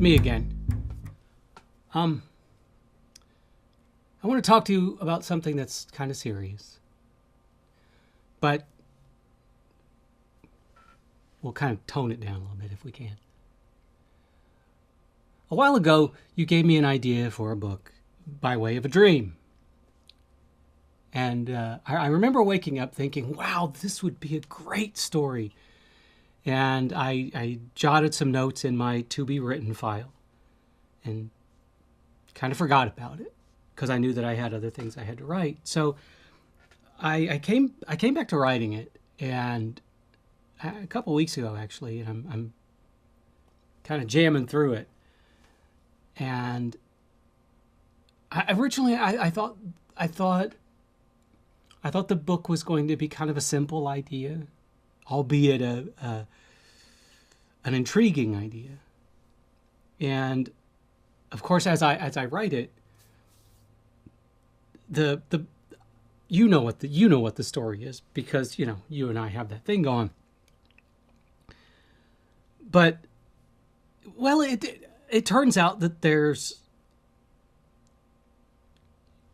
me again. I want to talk to you about something that's kind of serious, but we'll kind of tone it down a little bit if we can. A while ago, you gave me an idea for a book by way of a dream. And I remember waking up thinking, wow, this would be a great story. And I jotted some notes in my to-be-written file and kind of forgot about it because I knew that I had other things I had to write. So I came back to writing it, and a couple weeks ago, actually, and I'm kind of jamming through it. And originally I thought the book was going to be kind of a simple idea, albeit an intriguing idea. And of course, as I write it, you know what the story is, because you and I have that thing going. But well, it turns out that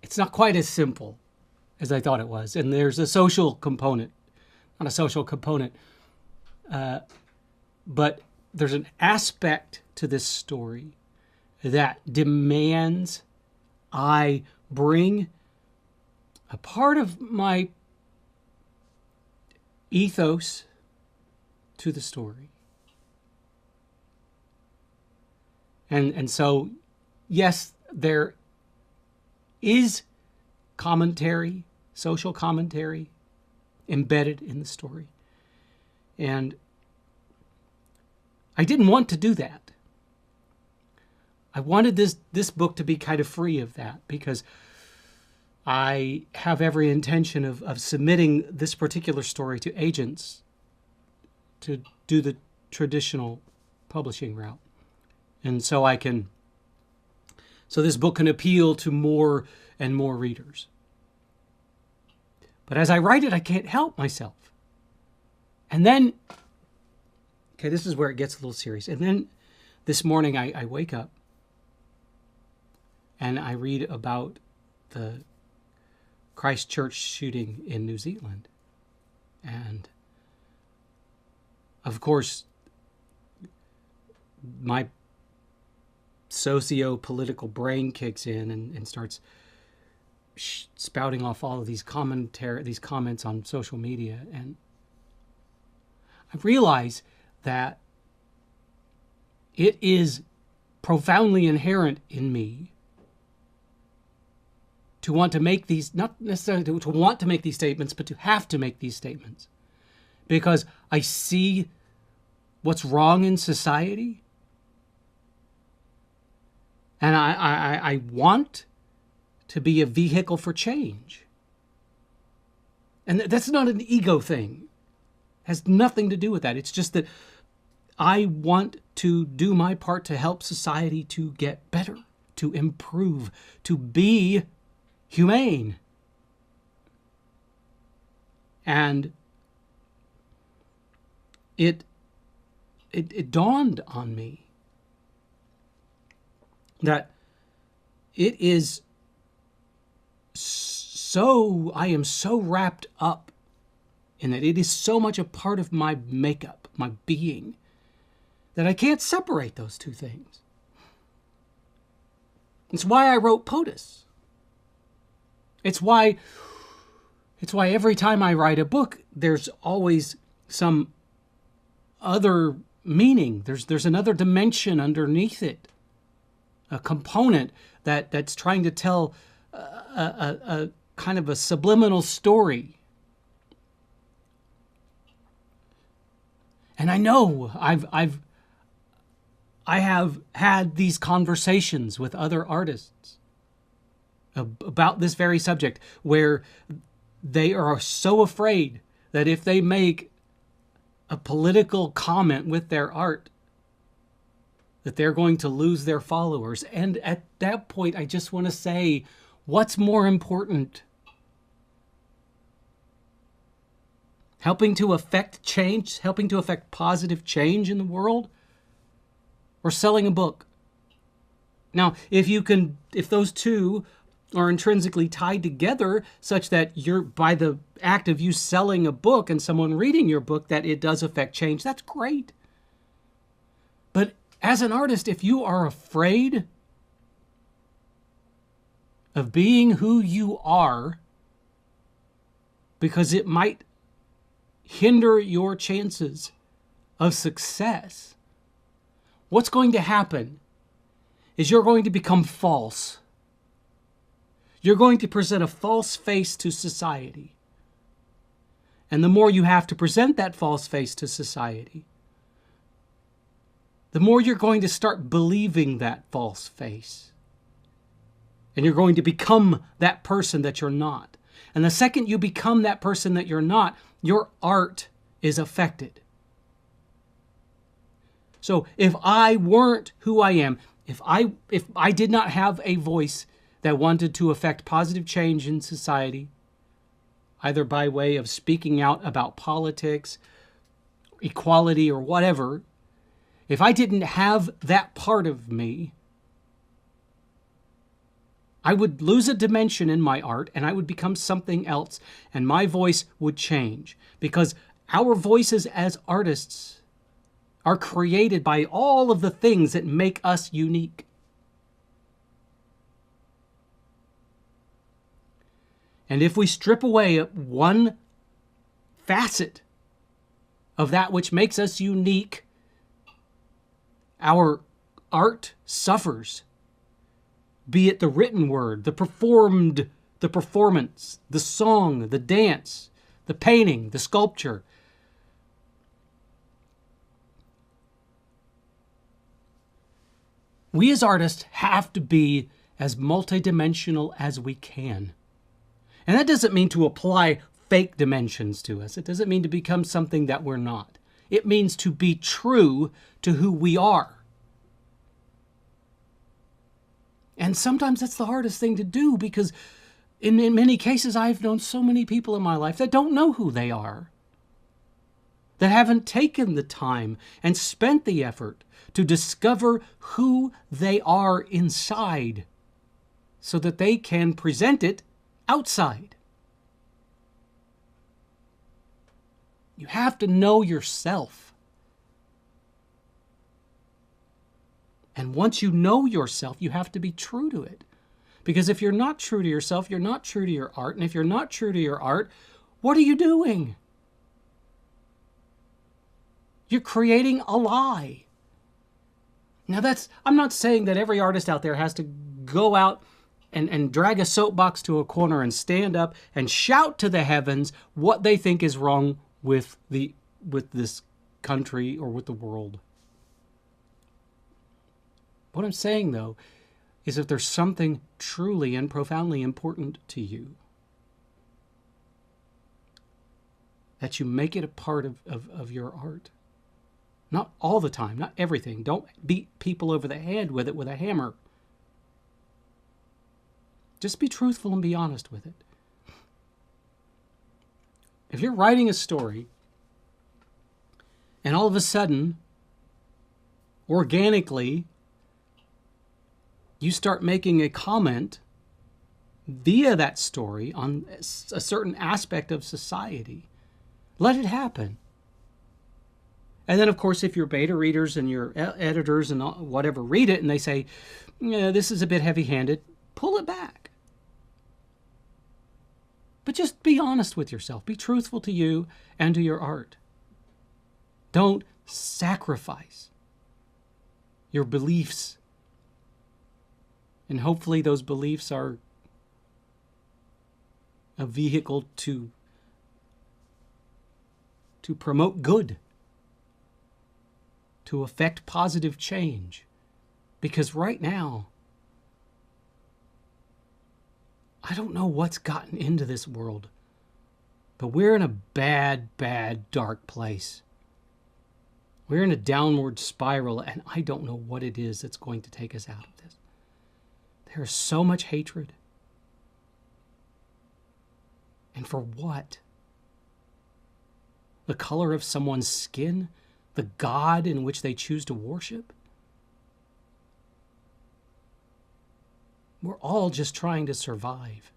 it's not quite as simple as I thought it was. And there's a social component, not a social component, but there's an aspect to this story that demands I bring a part of my ethos to the story. And so, yes, there is commentary, social commentary, embedded in the story. And I didn't want to do that. I wanted this book to be kind of free of that, because I have every intention of submitting this particular story to agents to do the traditional publishing route. And so this book can appeal to more and more readers. But as I write it, I can't help myself. And then, okay, this is where it gets a little serious. And then this morning I wake up and I read about the Christchurch shooting in New Zealand. And of course, my socio-political brain kicks in and starts spouting off all of these comments on social media. And I realize that it is profoundly inherent in me to want to make these, not necessarily to want to make these statements, but to have to make these statements, because I see what's wrong in society. And I want to be a vehicle for change. And that's not an ego thing. It has nothing to do with that. It's just that I want to do my part to help society to get better, to improve, to be humane. And it dawned on me that it is so, I am so wrapped up in it. It is so much a part of my makeup, my being, that I can't separate those two things. It's why I wrote POTUS. It's why every time I write a book, there's always some other meaning. There's another dimension underneath it. A component that's trying to tell a kind of a subliminal story. And I know I have had these conversations with other artists about this very subject, where they are so afraid that if they make a political comment with their art, that they're going to lose their followers. And at that point, I just want to say, what's more important? Helping to affect change, helping to affect positive change in the world, or selling a book Now, if those two are intrinsically tied together such that you're, by the act of you selling a book and someone reading your book, that it does affect change, that's great. But as an artist, if you are afraid of being who you are because it might hinder your chances of success, what's going to happen is you're going to become false. You're going to present a false face to society. And the more you have to present that false face to society, the more you're going to start believing that false face. And you're going to become that person that you're not. And the second you become that person that you're not, your art is affected. So if I weren't who I am, if I did not have a voice that wanted to affect positive change in society, either by way of speaking out about politics, equality, or whatever, if I didn't have that part of me, I would lose a dimension in my art and I would become something else, and my voice would change, because our voices as artists are created by all of the things that make us unique. And if we strip away one facet of that which makes us unique, our art suffers. Be it the written word, the performance, the song, the dance, the painting, the sculpture. We as artists have to be as multidimensional as we can. And that doesn't mean to apply fake dimensions to us. It doesn't mean to become something that we're not. It means to be true to who we are. And sometimes that's the hardest thing to do, because in many cases I've known so many people in my life that don't know who they are, that haven't taken the time and spent the effort to discover who they are inside so that they can present it outside. You have to know yourself. And once you know yourself, you have to be true to it. Because if you're not true to yourself, you're not true to your art. And if you're not true to your art, what are you doing? You're creating a lie. Now I'm not saying that every artist out there has to go out and drag a soapbox to a corner and stand up and shout to the heavens what they think is wrong with this country or with the world. What I'm saying, though, is if there's something truly and profoundly important to you, that you make it a part of your art. Not all the time, not everything. Don't beat people over the head with it with a hammer. Just be truthful and be honest with it. If you're writing a story and all of a sudden, organically, you start making a comment via that story on a certain aspect of society, let it happen. And then, of course, if your beta readers and your editors and whatever read it and they say, yeah, this is a bit heavy-handed, pull it back. But just be honest with yourself. Be truthful to you and to your art. Don't sacrifice your beliefs. And hopefully those beliefs are a vehicle to promote good, to affect positive change. Because right now, I don't know what's gotten into this world, but we're in a bad, bad, dark place. We're in a downward spiral, and I don't know what it is that's going to take us out of this. There's so much hatred. And for what? The color of someone's skin? The God in which they choose to worship? We're all just trying to survive.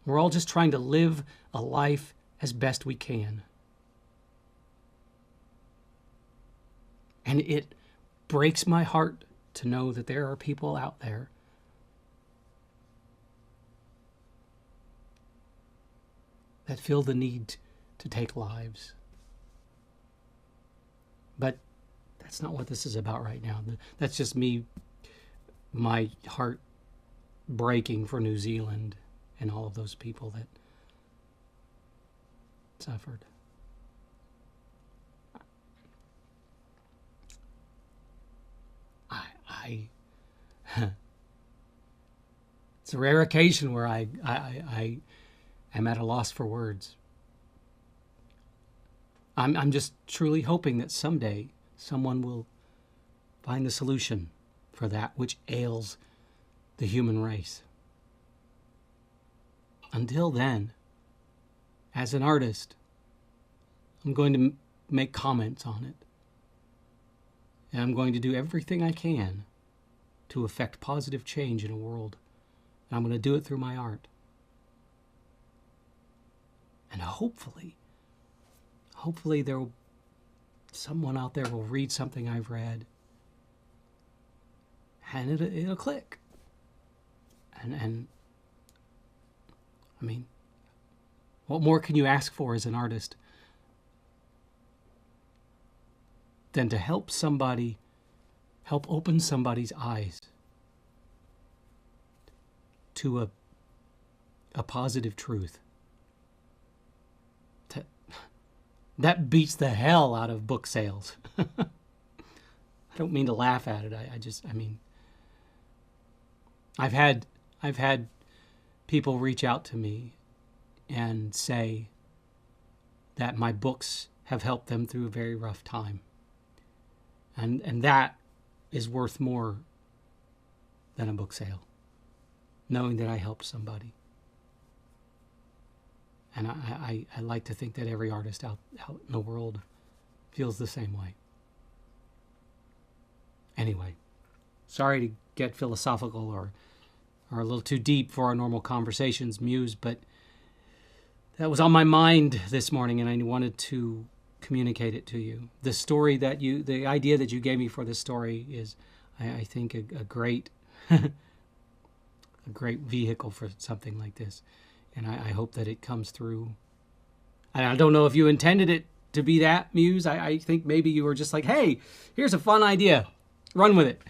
We're all just trying to live a life as best we can. And it breaks my heart to know that there are people out there that feel the need to take lives. But that's not what this is about right now. That's just me, my heart breaking for New Zealand and all of those people that suffered. It's a rare occasion where I am at a loss for words. I'm just truly hoping that someday someone will find the solution for that which ails the human race. Until then, as an artist, I'm going to make comments on it. And I'm going to do everything I can to affect positive change in a world. And I'm going to do it through my art. And hopefully someone out there will read something I've read and it'll click. And I mean, what more can you ask for as an artist than to help open somebody's eyes to a positive truth? That beats the hell out of book sales. I don't mean to laugh at it. I mean, I've had people reach out to me and say that my books have helped them through a very rough time. And that is worth more than a book sale, knowing that I helped somebody. And I like to think that every artist out in the world feels the same way. Anyway, sorry to get philosophical or a little too deep for our normal conversations, Muse, but that was on my mind this morning and I wanted to communicate it to you. The idea that you gave me for this story is, I think, a great, a great vehicle for something like this. And I hope that it comes through. I don't know if you intended it to be that, Muse. I think maybe you were just like, hey, here's a fun idea. Run with it.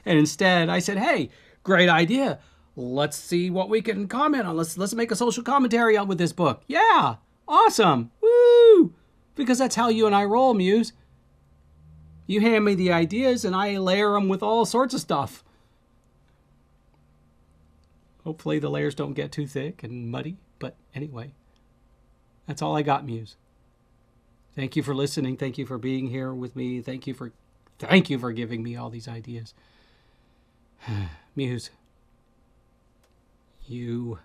And instead I said, hey, great idea. Let's see what we can comment on. Let's make a social commentary on with this book. Yeah, awesome. Woo! Because that's how you and I roll, Muse. You hand me the ideas and I layer them with all sorts of stuff. Hopefully the layers don't get too thick and muddy. But anyway, that's all I got, Muse. Thank you for listening. Thank you for being here with me. Thank you for giving me all these ideas. Muse. You.